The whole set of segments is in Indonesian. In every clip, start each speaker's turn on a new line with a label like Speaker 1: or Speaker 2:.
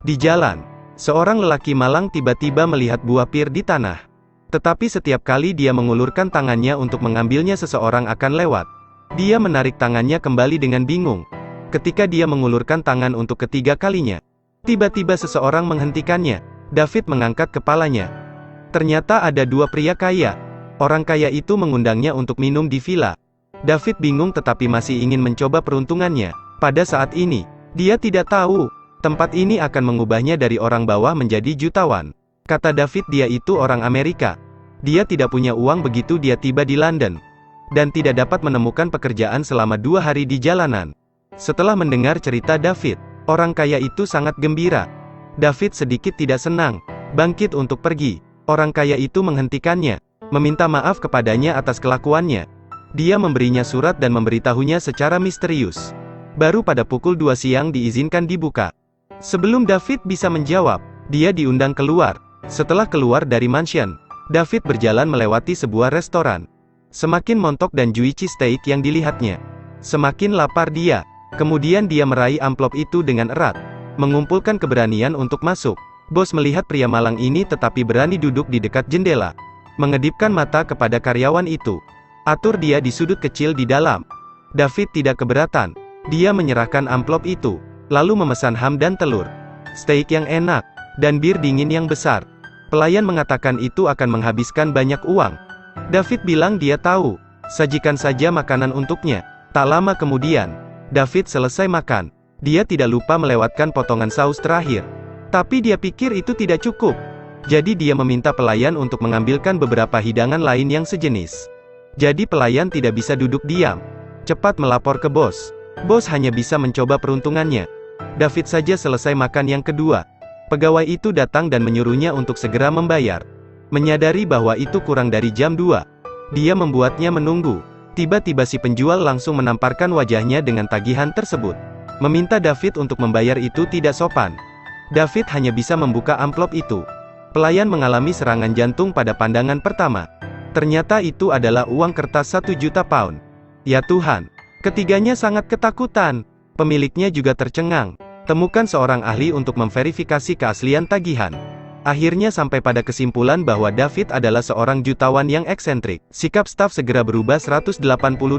Speaker 1: Di jalan, seorang lelaki malang tiba-tiba melihat buah pir di tanah. Tetapi setiap kali dia mengulurkan tangannya untuk mengambilnya seseorang akan lewat. Dia menarik tangannya kembali dengan bingung. Ketika dia mengulurkan tangan untuk ketiga kalinya, tiba-tiba seseorang menghentikannya. David mengangkat kepalanya. Ternyata ada dua pria kaya. Orang kaya itu mengundangnya untuk minum di villa. David bingung tetapi masih ingin mencoba peruntungannya. Pada saat ini, dia tidak tahu, tempat ini akan mengubahnya dari orang bawah menjadi jutawan. Kata David, dia itu orang Amerika. Dia tidak punya uang begitu dia tiba di London. Dan tidak dapat menemukan pekerjaan selama 2 hari di jalanan. Setelah mendengar cerita David, orang kaya itu sangat gembira. David sedikit tidak senang, bangkit untuk pergi. Orang kaya itu menghentikannya, meminta maaf kepadanya atas kelakuannya. Dia memberinya surat dan memberitahunya secara misterius. Baru pada pukul 2 siang diizinkan dibuka. Sebelum David bisa menjawab, dia diundang keluar. Setelah keluar dari mansion, David berjalan melewati sebuah restoran. Semakin montok dan juicy steak yang dilihatnya, semakin lapar dia. Kemudian dia meraih amplop itu dengan erat, mengumpulkan keberanian untuk masuk. Bos melihat pria malang ini tetapi berani duduk di dekat jendela, mengedipkan mata kepada karyawan itu. Atur dia di sudut kecil di dalam. David tidak keberatan. Dia menyerahkan amplop itu, lalu memesan ham dan telur, steak yang enak, dan bir dingin yang besar. Pelayan mengatakan itu akan menghabiskan banyak uang. David bilang dia tahu, sajikan saja makanan untuknya. Tak lama kemudian, David selesai makan. Dia tidak lupa melewatkan potongan saus terakhir. Tapi dia pikir itu tidak cukup. Jadi dia meminta pelayan untuk mengambilkan beberapa hidangan lain yang sejenis. Jadi pelayan tidak bisa duduk diam. Cepat melapor ke bos. Bos hanya bisa mencoba peruntungannya. David saja selesai makan yang kedua. Pegawai itu datang dan menyuruhnya untuk segera membayar. Menyadari bahwa itu kurang dari jam 2. Dia membuatnya menunggu. Tiba-tiba si penjual langsung menamparkan wajahnya dengan tagihan tersebut. Meminta David untuk membayar itu tidak sopan. David hanya bisa membuka amplop itu. Pelayan mengalami serangan jantung pada pandangan pertama. Ternyata itu adalah uang kertas 1 juta pound. Ya Tuhan! Ketiganya sangat ketakutan. Pemiliknya juga tercengang. Temukan seorang ahli untuk memverifikasi keaslian tagihan. Akhirnya sampai pada kesimpulan bahwa David adalah seorang jutawan yang eksentrik. Sikap staf segera berubah 180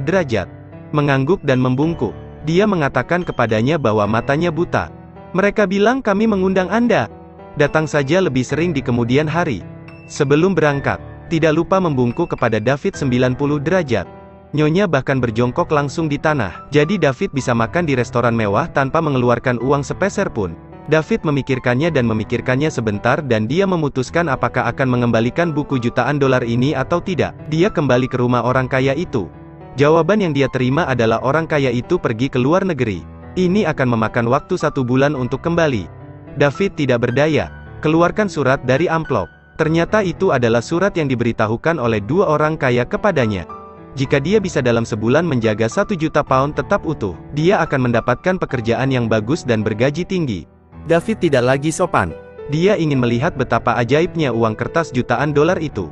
Speaker 1: derajat. Mengangguk dan membungkuk. Dia mengatakan kepadanya bahwa matanya buta. Mereka bilang kami mengundang Anda. Datang saja lebih sering di kemudian hari. Sebelum berangkat, tidak lupa membungkuk kepada David 90 derajat. Nyonya bahkan berjongkok langsung di tanah. Jadi David bisa makan di restoran mewah tanpa mengeluarkan uang sepeser pun. David memikirkannya dan memikirkannya sebentar dan dia memutuskan apakah akan mengembalikan buku jutaan dolar ini atau tidak. Dia kembali ke rumah orang kaya itu. Jawaban yang dia terima adalah orang kaya itu pergi ke luar negeri. Ini akan memakan waktu 1 bulan untuk kembali. David tidak berdaya. Keluarkan surat dari amplop. Ternyata itu adalah surat yang diberitahukan oleh 2 orang kaya kepadanya. Jika dia bisa dalam sebulan menjaga 1 juta pound tetap utuh, dia akan mendapatkan pekerjaan yang bagus dan bergaji tinggi. David tidak lagi sopan. Dia ingin melihat betapa ajaibnya uang kertas jutaan dolar itu.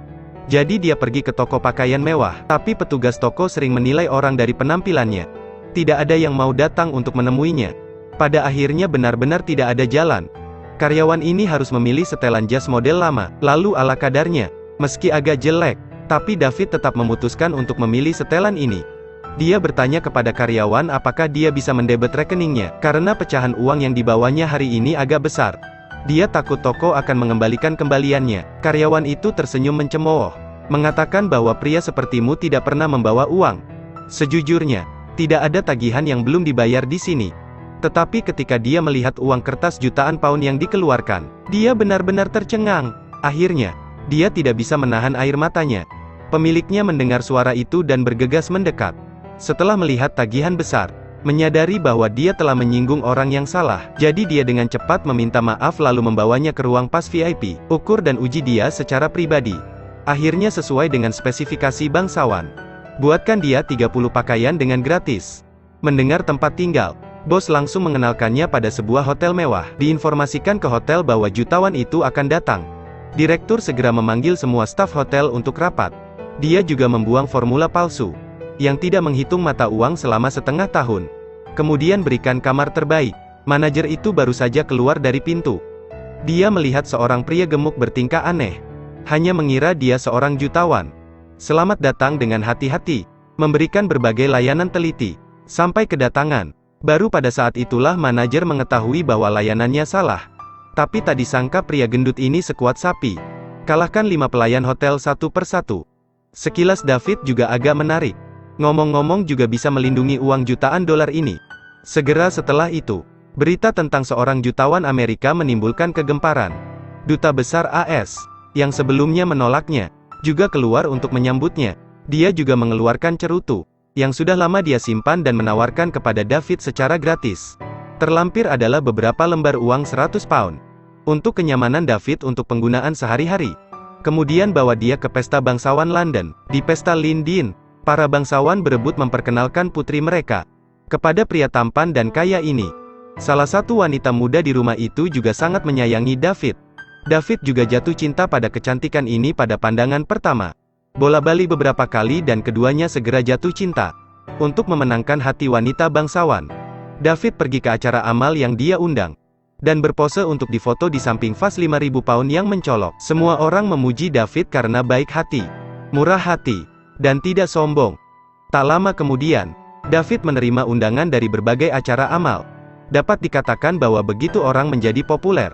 Speaker 1: Jadi dia pergi ke toko pakaian mewah, tapi petugas toko sering menilai orang dari penampilannya. Tidak ada yang mau datang untuk menemuinya. Pada akhirnya benar-benar tidak ada jalan. Karyawan ini harus memilih setelan jas model lama, lalu ala kadarnya. Meski agak jelek, tapi David tetap memutuskan untuk memilih setelan ini. Dia bertanya kepada karyawan apakah dia bisa mendebet rekeningnya, karena pecahan uang yang dibawanya hari ini agak besar. Dia takut toko akan mengembalikan kembaliannya. Karyawan itu tersenyum mencemooh, mengatakan bahwa pria sepertimu tidak pernah membawa uang. Sejujurnya, tidak ada tagihan yang belum dibayar di sini. Tetapi ketika dia melihat uang kertas jutaan pound yang dikeluarkan, dia benar-benar tercengang. Akhirnya, dia tidak bisa menahan air matanya. Pemiliknya mendengar suara itu dan bergegas mendekat. Setelah melihat tagihan besar, menyadari bahwa dia telah menyinggung orang yang salah, jadi dia dengan cepat meminta maaf lalu membawanya ke ruang pas VIP, ukur dan uji dia secara pribadi. Akhirnya sesuai dengan spesifikasi bangsawan. Buatkan dia 30 pakaian dengan gratis. Mendengar tempat tinggal, bos langsung mengenalkannya pada sebuah hotel mewah. Diinformasikan ke hotel bahwa jutawan itu akan datang. Direktur segera memanggil semua staf hotel untuk rapat. Dia juga membuang formula palsu, yang tidak menghitung mata uang selama setengah tahun. Kemudian berikan kamar terbaik. Manajer itu baru saja keluar dari pintu. Dia melihat seorang pria gemuk bertingkah aneh. Hanya mengira dia seorang jutawan. Selamat datang dengan hati-hati. Memberikan berbagai layanan teliti. Sampai kedatangan. Baru pada saat itulah manajer mengetahui bahwa layanannya salah. Tapi tak disangka pria gendut ini sekuat sapi. Kalahkan 5 pelayan hotel satu persatu. Sekilas David juga agak menarik. Ngomong-ngomong juga bisa melindungi uang jutaan dolar ini. Segera setelah itu, berita tentang seorang jutawan Amerika menimbulkan kegemparan. Duta Besar AS, yang sebelumnya menolaknya, juga keluar untuk menyambutnya. Dia juga mengeluarkan cerutu, yang sudah lama dia simpan dan menawarkan kepada David secara gratis. Terlampir adalah beberapa lembar uang 100 pound. Untuk kenyamanan David untuk penggunaan sehari-hari. Kemudian bawa dia ke pesta bangsawan London. Di pesta Lindin, para bangsawan berebut memperkenalkan putri mereka kepada pria tampan dan kaya ini. Salah satu wanita muda di rumah itu juga sangat menyayangi David. David juga jatuh cinta pada kecantikan ini pada pandangan pertama. Bola-balik beberapa kali dan keduanya segera jatuh cinta. Untuk memenangkan hati wanita bangsawan, David pergi ke acara amal yang dia undang. Dan berpose untuk difoto di samping vas 5.000 pound yang mencolok. Semua orang memuji David karena baik hati, murah hati, dan tidak sombong. Tak lama kemudian, David menerima undangan dari berbagai acara amal. Dapat dikatakan bahwa begitu orang menjadi populer.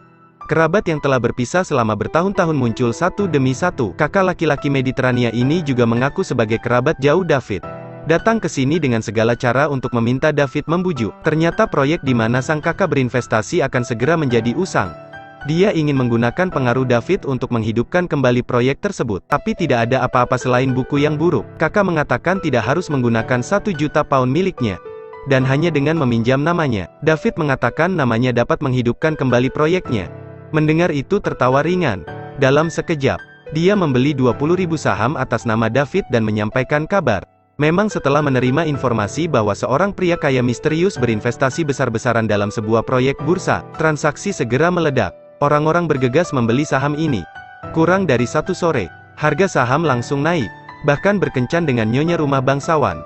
Speaker 1: Kerabat yang telah berpisah selama bertahun-tahun muncul satu demi satu. Kakak laki-laki Mediterania ini juga mengaku sebagai kerabat jauh David. Datang ke sini dengan segala cara untuk meminta David membujuk. Ternyata proyek di mana sang kakak berinvestasi akan segera menjadi usang. Dia ingin menggunakan pengaruh David untuk menghidupkan kembali proyek tersebut. Tapi tidak ada apa-apa selain buku yang buruk. Kakak mengatakan tidak harus menggunakan 1 juta pound miliknya. Dan hanya dengan meminjam namanya. David mengatakan namanya dapat menghidupkan kembali proyeknya. Mendengar itu tertawa ringan. Dalam sekejap, dia membeli 20.000 saham atas nama David dan menyampaikan kabar. Memang setelah menerima informasi bahwa seorang pria kaya misterius berinvestasi besar-besaran dalam sebuah proyek bursa, transaksi segera meledak. Orang-orang bergegas membeli saham ini. Kurang dari 1 sore, harga saham langsung naik. Bahkan berkencan dengan nyonya rumah bangsawan.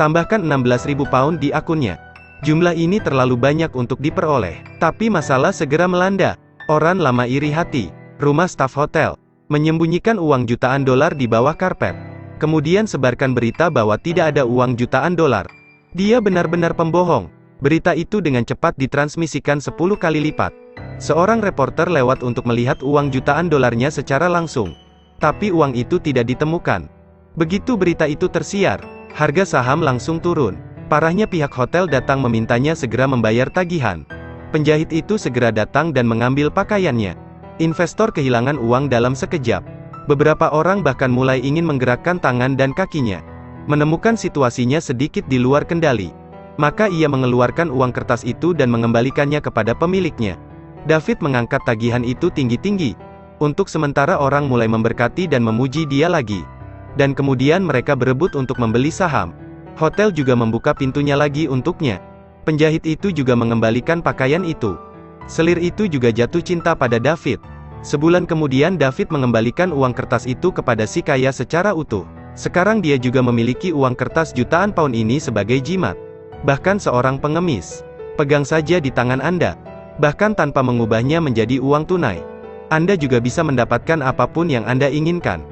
Speaker 1: Tambahkan 16.000 pound di akunnya. Jumlah ini terlalu banyak untuk diperoleh. Tapi masalah segera melanda. Orang lama iri hati. Rumah staf hotel menyembunyikan uang jutaan dolar di bawah karpet. Kemudian sebarkan berita bahwa tidak ada uang jutaan dolar. Dia benar-benar pembohong. Berita itu dengan cepat ditransmisikan 10 kali lipat. Seorang reporter lewat untuk melihat uang jutaan dolarnya secara langsung. Tapi uang itu tidak ditemukan. Begitu berita itu tersiar, harga saham langsung turun. Parahnya pihak hotel datang memintanya segera membayar tagihan. Penjahit itu segera datang dan mengambil pakaiannya. Investor kehilangan uang dalam sekejap. Beberapa orang bahkan mulai ingin menggerakkan tangan dan kakinya. Menemukan situasinya sedikit di luar kendali. Maka ia mengeluarkan uang kertas itu dan mengembalikannya kepada pemiliknya. David mengangkat tagihan itu tinggi-tinggi. Untuk sementara orang mulai memberkati dan memuji dia lagi. Dan kemudian mereka berebut untuk membeli saham. Hotel juga membuka pintunya lagi untuknya. Penjahit itu juga mengembalikan pakaian itu. Selir itu juga jatuh cinta pada David. Sebulan kemudian David mengembalikan uang kertas itu kepada si kaya secara utuh. Sekarang dia juga memiliki uang kertas jutaan pound ini sebagai jimat. Bahkan seorang pengemis. Pegang saja di tangan Anda. Bahkan tanpa mengubahnya menjadi uang tunai. Anda juga bisa mendapatkan apapun yang Anda inginkan.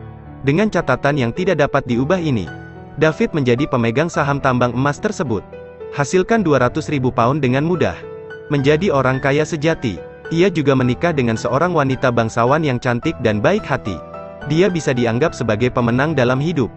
Speaker 1: Dengan catatan yang tidak dapat diubah ini, David menjadi pemegang saham tambang emas tersebut. Hasilkan 200.000 pound dengan mudah. Menjadi orang kaya sejati. Ia juga menikah dengan seorang wanita bangsawan yang cantik dan baik hati. Dia bisa dianggap sebagai pemenang dalam hidup.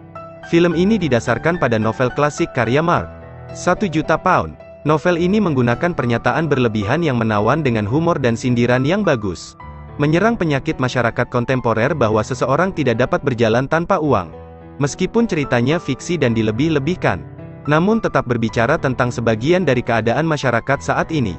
Speaker 1: Film ini didasarkan pada novel klasik karya Mark. 1 juta pound. Novel ini menggunakan pernyataan berlebihan yang menawan dengan humor dan sindiran yang bagus. Menyerang penyakit masyarakat kontemporer bahwa seseorang tidak dapat berjalan tanpa uang. Meskipun ceritanya fiksi dan dilebih-lebihkan, namun tetap berbicara tentang sebagian dari keadaan masyarakat saat ini.